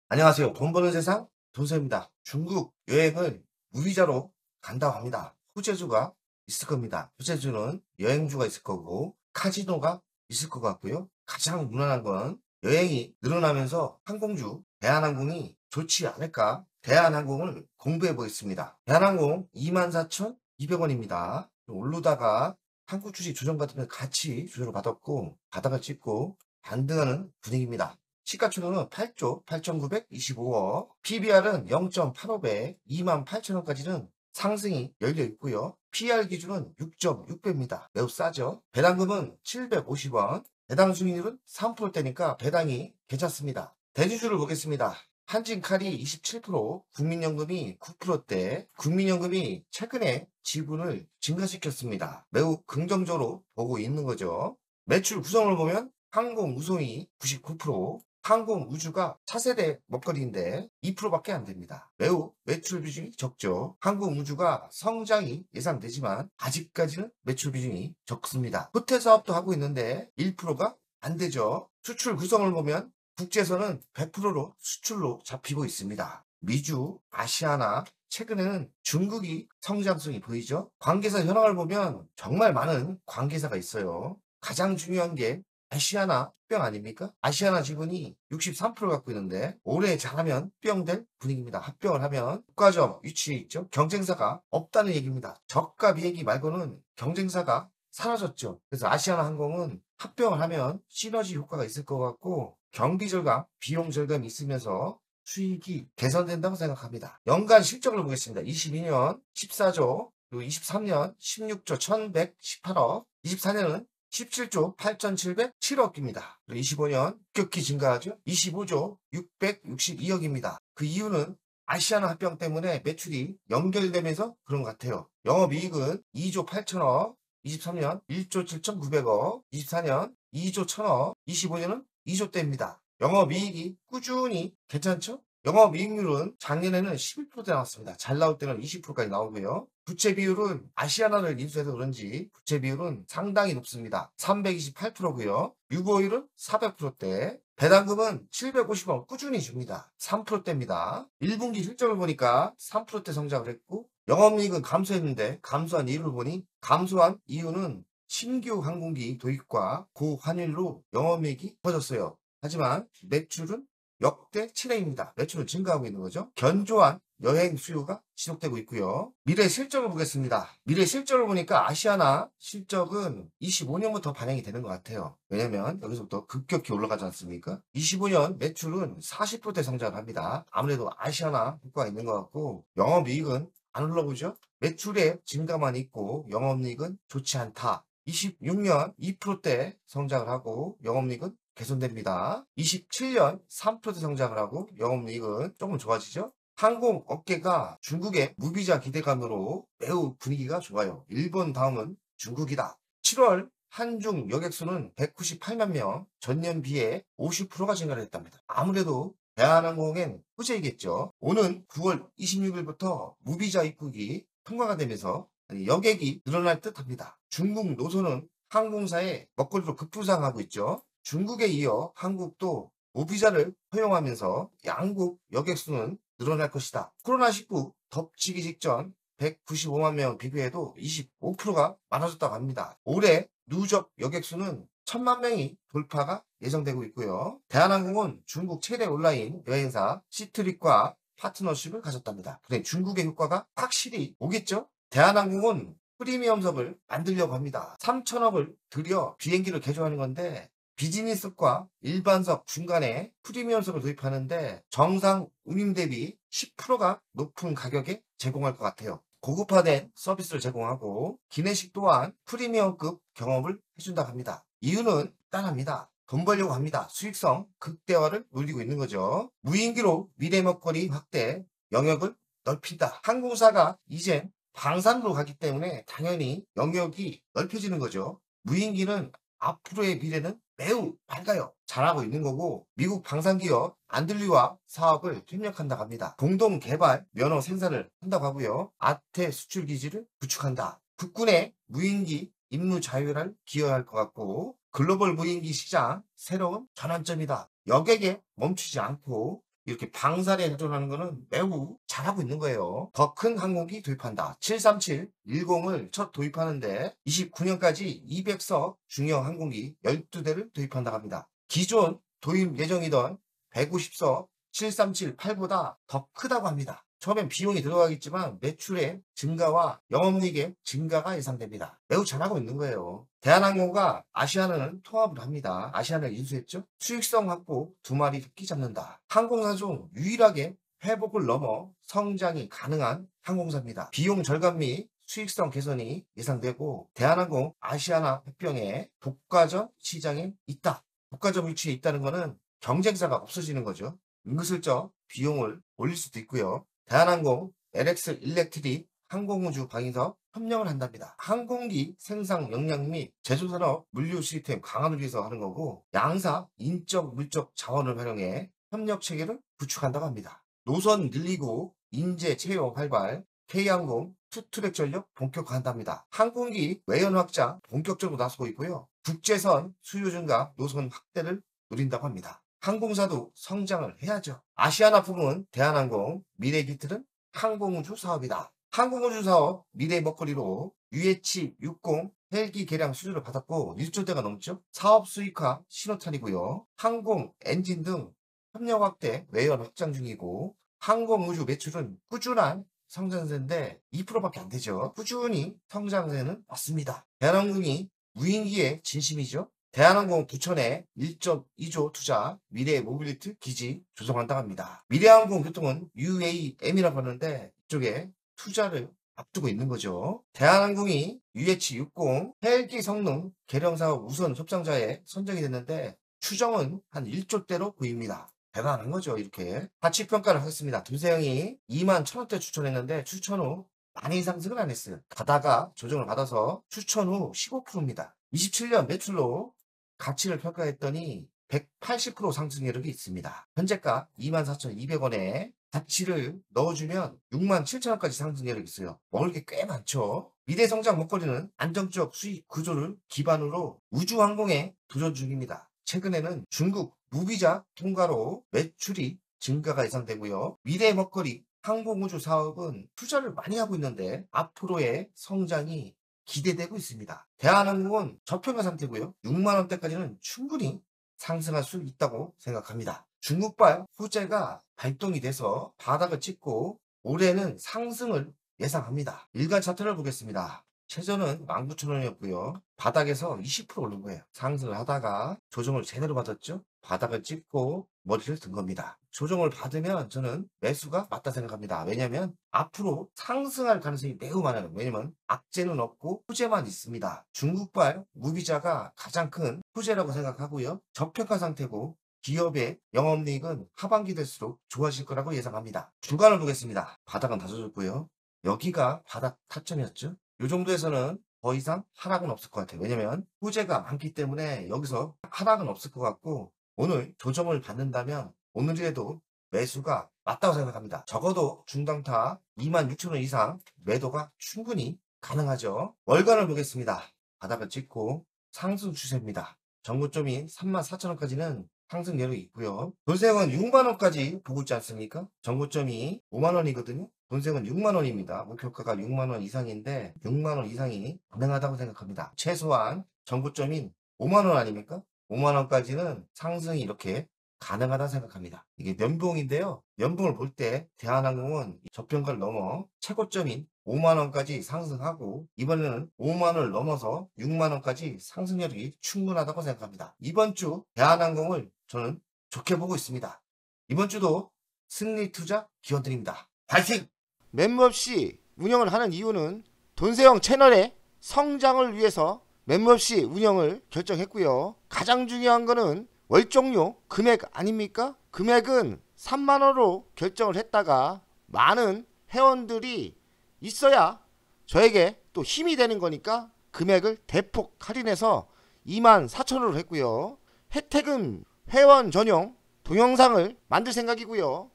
안녕하세요. 돈 버는 세상 돈쌤입니다. 중국 여행을 무비자로 간다고 합니다. 호재주가 있을 겁니다. 호재주는 여행주가 있을 거고 카지노가 있을 것 같고요. 가장 무난한 건 여행이 늘어나면서 항공주 대한항공이 좋지 않을까? 대한항공을 공부해 보겠습니다. 대한항공 24,200원입니다. 오르다가 한국 주식 조정 받으면 같이 조정을 받았고 바닥을 찍고 반등하는 분위기입니다. 시가총액은 8조 8,925억, PBR은 0.85배, 28,000원까지는 상승이 열려 있고요. PR 기준은 6.6배입니다. 매우 싸죠. 배당금은 750원, 배당 수익률은 3%대니까 배당이 괜찮습니다. 대주주를 보겠습니다. 한진칼이 27%, 국민연금이 9%대, 국민연금이 최근에 지분을 증가시켰습니다. 매우 긍정적으로 보고 있는 거죠. 매출 구성을 보면 항공우송이 99%, 항공우주가 차세대 먹거리인데 2%밖에 안 됩니다. 매우 매출 비중이 적죠. 항공우주가 성장이 예상되지만 아직까지는 매출 비중이 적습니다. 호텔 사업도 하고 있는데 1%가 안 되죠. 수출 구성을 보면 국제선은 100%로 수출로 잡히고 있습니다. 미주, 아시아나, 최근에는 중국이 성장성이 보이죠. 관계사 현황을 보면 정말 많은 관계사가 있어요. 가장 중요한 게 아시아나 뿅 아닙니까? 아시아나 지분이 63% 갖고 있는데 올해 잘하면 뿅 될 분위기입니다. 합병을 하면 국가적 위치에 있죠. 경쟁사가 없다는 얘기입니다. 저가 비행기 말고는 경쟁사가 사라졌죠. 그래서 아시아나 항공은 합병을 하면 시너지 효과가 있을 것 같고 경비 절감, 비용 절감이 있으면서 수익이 개선된다고 생각합니다. 연간 실적을 보겠습니다. 22년 14조, 그리고 23년 16조 1118억, 24년은 17조 8,707억입니다. 25년 급격히 증가하죠. 25조 662억입니다. 그 이유는 아시아나 합병 때문에 매출이 연결되면서 그런 것 같아요. 영업이익은 2조 8천억, 23년 1조 7,900억, 24년 2조 1천억, 25년은 2조대입니다. 영업이익이 꾸준히 괜찮죠? 영업이익률은 작년에는 11%대 나왔습니다. 잘 나올 때는 20%까지 나오고요. 부채 비율은 아시아나를 인수해서 그런지 부채 비율은 상당히 높습니다. 328%고요. 유보율은 400%대. 배당금은 750원 꾸준히 줍니다. 3%대입니다. 1분기 실적을 보니까 3%대 성장을 했고 영업이익은 감소했는데 감소한 이유를 보니 감소한 이유는 신규 항공기 도입과 고환율로 영업이익이 커졌어요. 하지만 매출은 역대 최대입니다. 매출은 증가하고 있는 거죠. 견조한 여행 수요가 지속되고 있고요. 미래 실적을 보겠습니다. 미래 실적을 보니까 아시아나 실적은 25년부터 반영이 되는 것 같아요. 왜냐면 여기서부터 급격히 올라가지 않습니까? 25년 매출은 40%대 성장을 합니다. 아무래도 아시아나 효과가 있는 것 같고 영업이익은 안 올라보죠. 매출의 증가만 있고 영업이익은 좋지 않다. 26년 2%대 성장을 하고 영업이익은 개선됩니다. 27년 3% 성장을 하고 영업이익은 조금 좋아지죠. 항공 업계가 중국의 무비자 기대감으로 매우 분위기가 좋아요. 일본 다음은 중국이다. 7월 한중 여객수는 198만 명, 전년 비해 50%가 증가를 했답니다. 아무래도 대한항공엔 호재이겠죠. 오는 9월 26일부터 무비자 입국이 통과가 되면서 여객이 늘어날 듯 합니다. 중국 노선은 항공사의 먹거리로 급부상하고 있죠. 중국에 이어 한국도 무비자를 허용하면서 양국 여객수는 늘어날 것이다. 코로나19 덮치기 직전 195만 명 비교해도 25%가 많아졌다고 합니다. 올해 누적 여객수는 1,000만 명이 돌파가 예정되고 있고요. 대한항공은 중국 최대 온라인 여행사 시트릿과 파트너십을 가졌답니다. 그래 중국의 효과가 확실히 오겠죠? 대한항공은 프리미엄석을 만들려고 합니다. 3천억을 들여 비행기를 개조하는 건데 비즈니스과 일반석 중간에 프리미엄석을 도입하는데 정상 운임 대비 10%가 높은 가격에 제공할 것 같아요. 고급화된 서비스를 제공하고 기내식 또한 프리미엄급 경험을 해준다고 합니다. 이유는 간단합니다. 돈 벌려고 합니다. 수익성 극대화를 노리고 있는 거죠. 무인기로 미래 먹거리 확대 영역을 넓힌다. 항공사가 이제 방산으로 가기 때문에 당연히 영역이 넓혀지는 거죠. 무인기는 앞으로의 미래는 매우 밝아요. 잘하고 있는 거고 미국 방산기업 안들리와 사업을 협력한다고 합니다. 공동 개발 면허 생산을 한다고 하고요. 아태 수출 기지를 구축한다. 국군의 무인기 임무 자율화를 기여할 것 같고 글로벌 무인기 시장 새로운 전환점이다. 여객에 멈추지 않고 이렇게 방사에 도전하는 거는 매우 잘하고 있는 거예요. 더 큰 항공기 도입한다. 737-10을 첫 도입하는데 29년까지 200석 중형 항공기 12대를 도입한다고 합니다. 기존 도입 예정이던 150석 737-8보다 더 크다고 합니다. 처음엔 비용이 들어가겠지만 매출의 증가와 영업이익의 증가가 예상됩니다. 매우 잘하고 있는 거예요. 대한항공과 아시아나는 통합을 합니다. 아시아나를 인수했죠. 수익성 확보 2마리 토끼 잡는다. 항공사 중 유일하게 회복을 넘어 성장이 가능한 항공사입니다. 비용 절감 및 수익성 개선이 예상되고 대한항공 아시아나 합병에 독과점 시장에 있다. 독과점 위치에 있다는 것은 경쟁사가 없어지는 거죠. 은근슬쩍 비용을 올릴 수도 있고요. 대한항공 LX 일렉트릭 항공우주 방위사 협력을 한답니다. 항공기 생산 역량 및 제조산업 물류 시스템 강화를 위해서 하는 거고 양사 인적 물적 자원을 활용해 협력 체계를 구축한다고 합니다. 노선 늘리고 인재 채용 활발 K항공 투트랙 전력 본격화한답니다. 항공기 외연 확장 본격적으로 나서고 있고요. 국제선 수요 증가 노선 확대를 노린다고 합니다. 항공사도 성장을 해야죠. 아시아나 부문 대한항공 미래기틀은 항공우주 사업이다. 항공우주 사업 미래 먹거리로 UH-60 헬기 개량 수주를 받았고 1조 대가 넘죠. 사업 수익화 신호탄이고요. 항공 엔진 등 협력 확대 외연 확장 중이고 항공우주 매출은 꾸준한 성장세인데 2%밖에 안 되죠. 꾸준히 성장세는 맞습니다. 대한항공이 무인기의 진심이죠. 대한항공 부천에 1.2조 투자 미래 모빌리티 기지 조성한다고 합니다. 미래항공교통은 UAM이라고 하는데 이쪽에 투자를 앞두고 있는 거죠. 대한항공이 UH-60 헬기 성능 개량 사업 우선 협상자에 선정이 됐는데 추정은 한 1조대로 보입니다. 대단한 거죠. 이렇게 가치평가를 하겠습니다. 돈세영이 21,000원대 추천했는데 추천 후 많이 상승은 안 했어요. 가다가 조정을 받아서 추천 후 15%입니다. 27년 매출로 가치를 평가했더니 180% 상승률이 있습니다. 현재가 24,200원에 가치를 넣어주면 67,000원까지 상승률이 있어요. 먹을 게 꽤 많죠. 미래 성장 먹거리는 안정적 수익 구조를 기반으로 우주항공에 도전 중입니다. 최근에는 중국 무비자 통과로 매출이 증가가 예상되고요. 미래 먹거리 항공우주 사업은 투자를 많이 하고 있는데 앞으로의 성장이 기대되고 있습니다. 대한항공은 저평가 상태고요. 6만원대까지는 충분히 상승할 수 있다고 생각합니다. 중국발 호재가 발동이 돼서 바닥을 찍고 올해는 상승을 예상합니다. 일간 차트를 보겠습니다. 최저는 19,000원이었고요. 바닥에서 20% 오른 거예요. 상승을 하다가 조정을 제대로 받았죠. 바닥을 찍고 머리를 든 겁니다. 조정을 받으면 저는 매수가 맞다 생각합니다. 왜냐하면 앞으로 상승할 가능성이 매우 많아요. 왜냐면 악재는 없고 호재만 있습니다. 중국발 무비자가 가장 큰 호재라고 생각하고요. 저평가 상태고 기업의 영업이익은 하반기 될수록 좋아질 거라고 예상합니다. 주간을 보겠습니다. 바닥은 다져졌고요. 여기가 바닥 타점이었죠. 이 정도에서는 더 이상 하락은 없을 것 같아요. 왜냐면 호재가 많기 때문에 여기서 하락은 없을 것 같고 오늘 조정을 받는다면 오늘이라도 매수가 맞다고 생각합니다. 적어도 중당타 26,000원 이상 매도가 충분히 가능하죠. 월간을 보겠습니다. 바닥을 찍고 상승 추세입니다. 전고점이 34,000원까지는 상승 여력이 있고요. 돈세형은 6만원까지 보고 있지 않습니까? 전고점이 5만원이거든요. 돈세형은 6만원입니다. 목표가가 6만원 이상인데 6만원 이상이 가능하다고 생각합니다. 최소한 전고점인 5만원 아닙니까? 5만원까지는 상승이 이렇게 가능하다 생각합니다. 이게 면봉인데요. 면봉을 볼 때 대한항공은 저평가를 넘어 최고점인 5만원까지 상승하고 이번에는 5만원을 넘어서 6만원까지 상승률이 충분하다고 생각합니다. 이번 주 대한항공을 저는 좋게 보고 있습니다. 이번 주도 승리 투자 기원 드립니다. 파이팅! 멤버없이 운영을 하는 이유는 돈세형 채널의 성장을 위해서 멤버없이 운영을 결정했고요. 가장 중요한 거는 월종료 금액 아닙니까? 금액은 3만원으로 결정을 했다가 많은 회원들이 있어야 저에게 또 힘이 되는 거니까 금액을 대폭 할인해서 24,000원으로 했고요. 혜택은 회원 전용 동영상을 만들 생각이고요.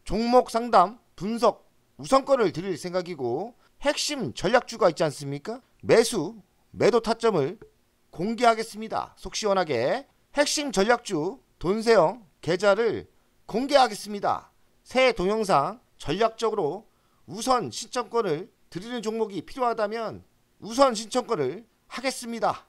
종목 상담 분석 우선권을 드릴 생각이고 핵심 전략주가 있지 않습니까? 매수 매도 타점을 공개하겠습니다. 속 시원하게 핵심 전략주 돈세형 계좌를 공개하겠습니다. 새 동영상 전략적으로 우선 신청권을 드리는 종목이 필요하다면 우선 신청권을 하겠습니다.